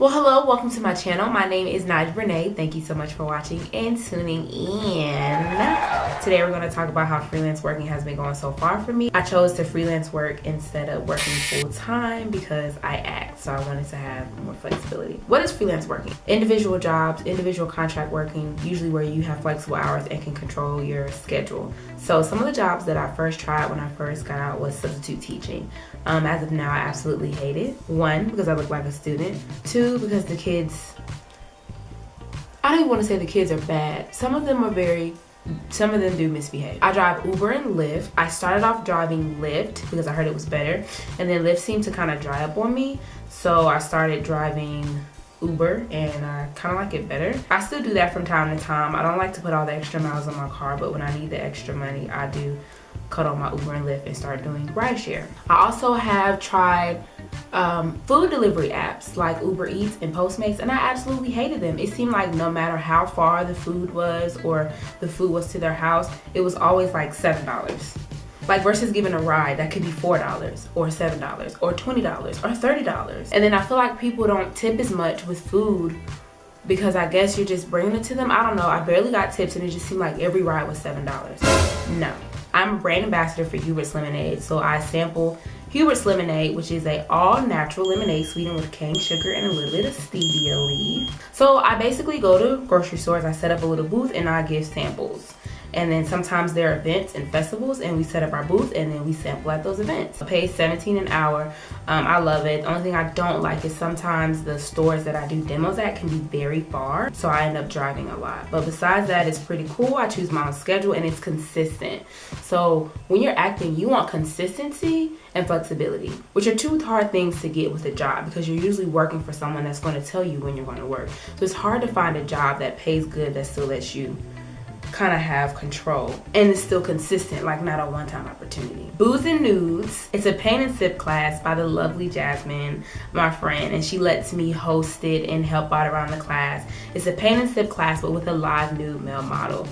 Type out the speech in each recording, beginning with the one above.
Well, hello, welcome to my channel. My name is NijahBrenea. Thank you so much for watching and tuning in. Today we're going to talk about how freelance working has been going so far for me. I chose to freelance work instead of working full-time because I act, so I wanted to have more flexibility. What is freelance working? Individual jobs, individual contract working, usually where you have flexible hours and can control your schedule. So some of the jobs that I first tried when I first got out was substitute teaching. As of now, I absolutely hate it. 1, because I look like a student. 2, because the kids, I don't even want to say the kids are bad. Some of them do misbehave. I drive Uber and LYFT. I started off driving LYFT because I heard it was better, and then LYFT seemed to kind of dry up on me, so I started driving Uber, and I kind of like it better. I still do that from time to time. I don't like to put all the extra miles on my car, but when I need the extra money, I do cut on my Uber and LYFT and start doing rideshare. I also have tried food delivery apps like UberEats and Postmates, and I absolutely hated them. It seemed like no matter how far the food was or the food was to their house, it was always like $7. Like versus giving a ride that could be $4 or $7 or $20 or $30. And then I feel like people don't tip as much with food because I guess you're just bringing it to them. I don't know. I barely got tips and it just seemed like every ride was $7. No. I'm a brand ambassador for Hubert's Lemonade, so I sample Hubert's Lemonade, which is a all-natural lemonade sweetened with cane sugar and a little bit of stevia leaf. So I basically go to grocery stores, I set up a little booth, and I give samples. And then sometimes there are events and festivals, and we set up our booth, and then we sample at those events. I pay $17 an hour. I love it. The only thing I don't like is sometimes the stores that I do demos at can be very far, so I end up driving a lot. But besides that, it's pretty cool. I choose my own schedule, and it's consistent. So when you're acting, you want consistency and flexibility, which are 2 hard things to get with a job because you're usually working for someone that's going to tell you when you're going to work. So it's hard to find a job that pays good that still lets you kind of have control and it's still consistent, like not a one-time opportunity. Booze&Nudes, it's a paint and sip class by the lovely Jasmine, my friend, and she lets me host it and help out around the class. It's a paint and sip class but with a live nude male model.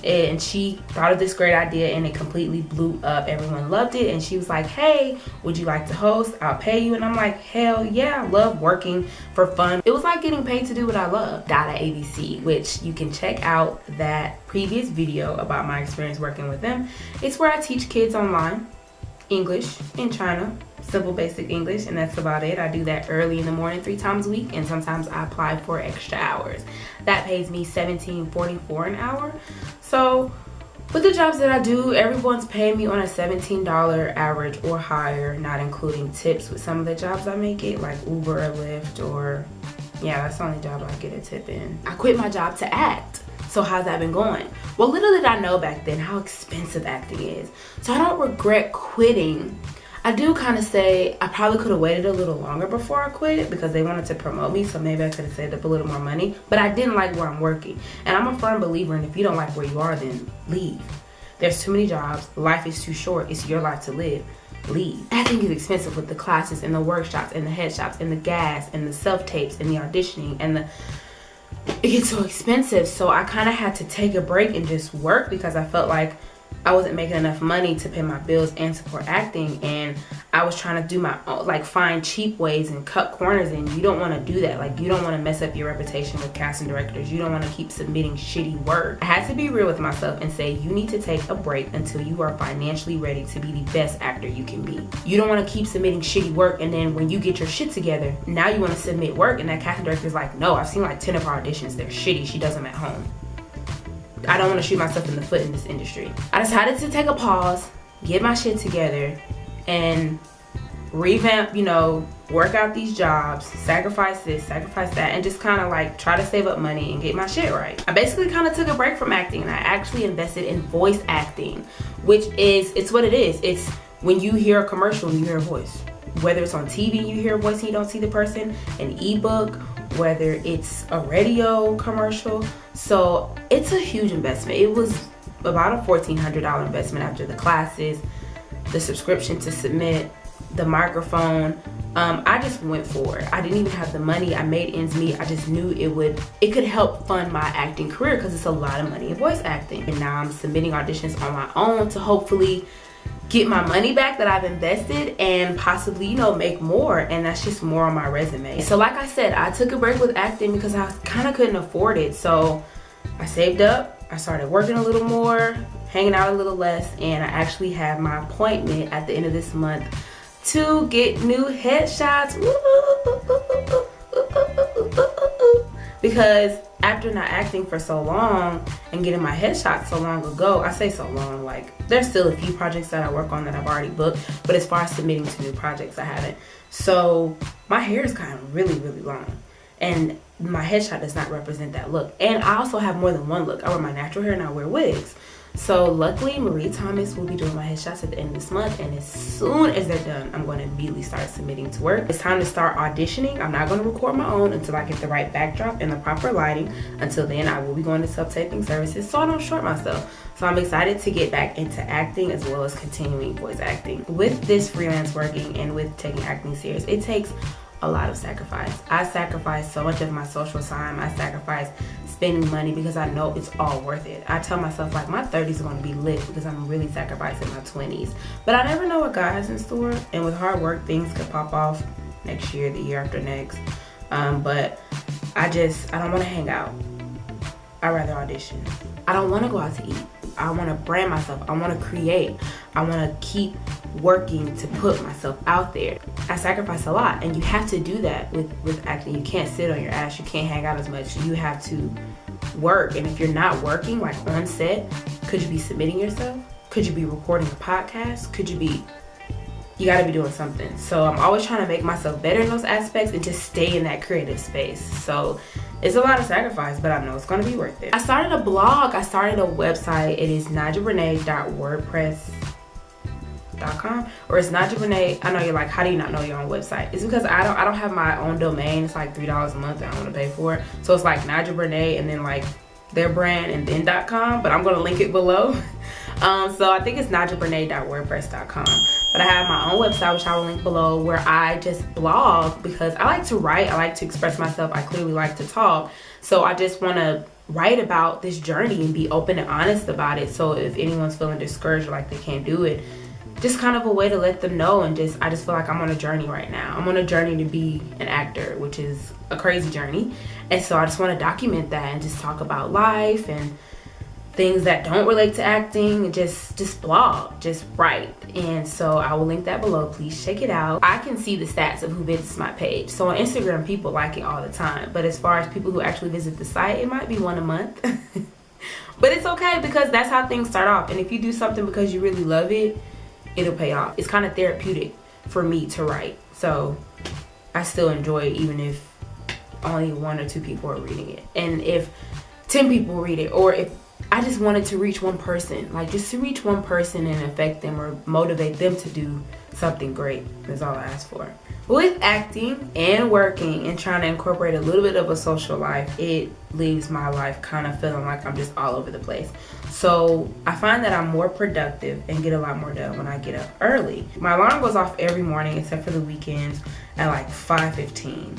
And she thought of this great idea and it completely blew up. Everyone loved it and she was like, hey, would you like to host? I'll pay you. And I'm like, hell yeah, I love working for fun. It was like getting paid to do what I love. Data ABC, which you can check out that previous video about my experience working with them. It's where I teach kids online English in China, simple basic English, and that's about it. I do that early in the morning 3 times a week, and sometimes I apply for extra hours. That pays me $17.44 an hour. So with the jobs that I do, everyone's paying me on a $17 average or higher, not including tips. With some of the jobs I may get, like Uber or LYFT, or yeah, that's the only job I get a tip in. I quit my job to act. So how's that been going? Well, little did I know back then how expensive acting is. So I don't regret quitting. I do kind of say I probably could have waited a little longer before I quit because they wanted to promote me, so maybe I could have saved up a little more money, but I didn't like where I'm working. And I'm a firm believer in if you don't like where you are, then leave. There's too many jobs, life is too short, it's your life to live. Leave. Acting is expensive with the classes and the workshops and the headshots and the gas and the self-tapes and the auditioning and it gets so expensive. So I kind of had to take a break and just work because I felt like I wasn't making enough money to pay my bills and support acting, and I was trying to do my own, like find cheap ways and cut corners, and you don't want to do that. Like you don't want to mess up your reputation with casting directors. You don't want to keep submitting shitty work. I had to be real with myself and say you need to take a break until you are financially ready to be the best actor you can be. You don't want to keep submitting shitty work, and then when you get your shit together, now you want to submit work, and that casting director is like, no, I've seen like 10 of her auditions. They're shitty. She does them at home. I don't want to shoot myself in the foot in this industry. I decided to take a pause, get my shit together, and revamp, work out these jobs, sacrifice this, sacrifice that, and just kind of like try to save up money and get my shit right. I basically kind of took a break from acting and I actually invested in voice acting, which is, it's what it is. It's when you hear a commercial and you hear a voice. Whether it's on TV, you hear a voice and you don't see the person, an ebook, whether it's a radio commercial. So it's a huge investment. It was about a $1,400 investment after the classes, the subscription to submit, the microphone. I just went for it. I didn't even have the money. I made ends meet. I just knew it could help fund my acting career because it's a lot of money in voice acting. And now I'm submitting auditions on my own to hopefully get my money back that I've invested and possibly, you know, make more, and that's just more on my resume. So like I said, I took a break with acting because I kind of couldn't afford it. So I saved up, I started working a little more, hanging out a little less, and I actually have my appointment at the end of this month to get new headshots. Because after not acting for so long and getting my headshots so long ago, I say so long, like there's still a few projects that I work on that I've already booked, but as far as submitting to new projects, I haven't. So my hair is kind of really long, and my headshot does not represent that look. And I also have more than one look. I wear my natural hair and I wear wigs. So luckily, Marie Thomas will be doing my headshots at the end of this month, and as soon as they're done, I'm going to immediately start submitting to work. It's time to start auditioning. I'm not going to record my own until I get the right backdrop and the proper lighting. Until then, I will be going to self-taping services so I don't short myself. So I'm excited to get back into acting as well as continuing voice acting. With this freelance working and with taking acting serious, it takes a lot of sacrifice. I sacrifice so much of my social time. I sacrifice spending money because I know it's all worth it. I tell myself like my 30s are going to be lit because I'm really sacrificing my 20s. But I never know what God has in store, and with hard work, things could pop off next year, the year after next. But I don't want to hang out. I'd rather audition. I don't want to go out to eat. I want to brand myself. I want to create. I want to keep working to put myself out there. I sacrifice a lot, and you have to do that with acting. You can't sit on your ass. You can't hang out as much. You have to work, and if you're not working, like on set, could you be submitting yourself? Could you be recording a podcast? You got to be doing something. So I'm always trying to make myself better in those aspects and just stay in that creative space. So it's a lot of sacrifice, but I know it's going to be worth it. I started a blog. I started a website. It is NijahBrenea.wordpress.com, or it's NijahBrenea. I know you're like, how do you not know your own website? It's because I don't have my own domain. It's like $3 a month and I want to pay for it. So it's like NijahBrenea and then like their brand and then .com, but I'm going to link it below. So I think it's NijahBrenea.wordpress.com. But I have my own website, which I will link below, where I just blog because I like to write. I like to express myself. I clearly like to talk. So I just want to write about this journey and be open and honest about it. So if anyone's feeling discouraged or like they can't do it, just kind of a way to let them know. And I just feel like I'm on a journey right now. I'm on a journey to be an actor, which is a crazy journey. And so I just want to document that and just talk about life and things that don't relate to acting, and just blog, just write. And so I will link that below. Please check it out. I can see the stats of who visits my page. So on Instagram, people like it all the time. But as far as people who actually visit the site, it might be one a month. But it's okay because that's how things start off. And if you do something because you really love it, it'll pay off. It's kind of therapeutic for me to write. So I still enjoy it even if only 1 or 2 people are reading it. And if 10 people read it, or if I just wanted to reach one person, like just to reach one person and affect them or motivate them to do something great. That's all I ask for. With acting and working and trying to incorporate a little bit of a social life, it leaves my life kind of feeling like I'm just all over the place. So I find that I'm more productive and get a lot more done when I get up early. My alarm goes off every morning except for the weekends at like 5:15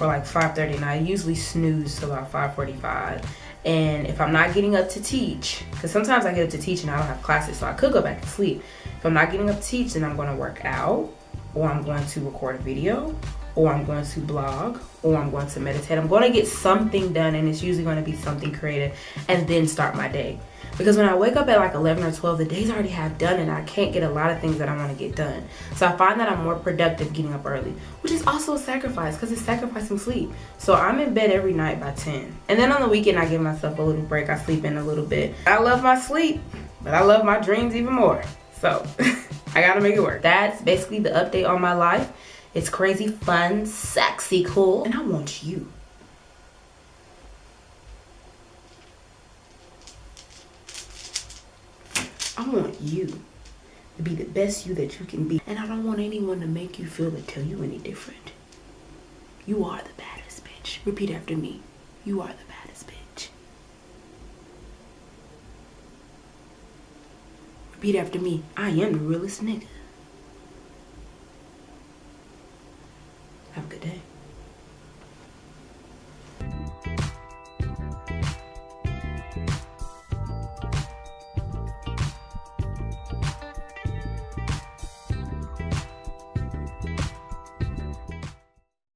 or like 5:30, and I usually snooze till about 5:45. And if I'm not getting up to teach, because sometimes I get up to teach and I don't have classes, so I could go back to sleep. If I'm not getting up to teach, then I'm going to work out, or I'm going to record a video, or I'm going to blog, or I'm going to meditate. I'm going to get something done, and it's usually going to be something creative, and then start my day. Because when I wake up at like 11 or 12, the day's already half done, and I can't get a lot of things that I want to get done. So I find that I'm more productive getting up early, which is also a sacrifice because it's sacrificing sleep. So I'm in bed every night by 10. And then on the weekend, I give myself a little break. I sleep in a little bit. I love my sleep, but I love my dreams even more. So I got to make it work. That's basically the update on my life. It's crazy, fun, sexy, cool, and I want you. I want you to be the best you that you can be. And I don't want anyone to make you feel or tell you any different. You are the baddest bitch. Repeat after me. You are the baddest bitch. Repeat after me. I am the realest nigga.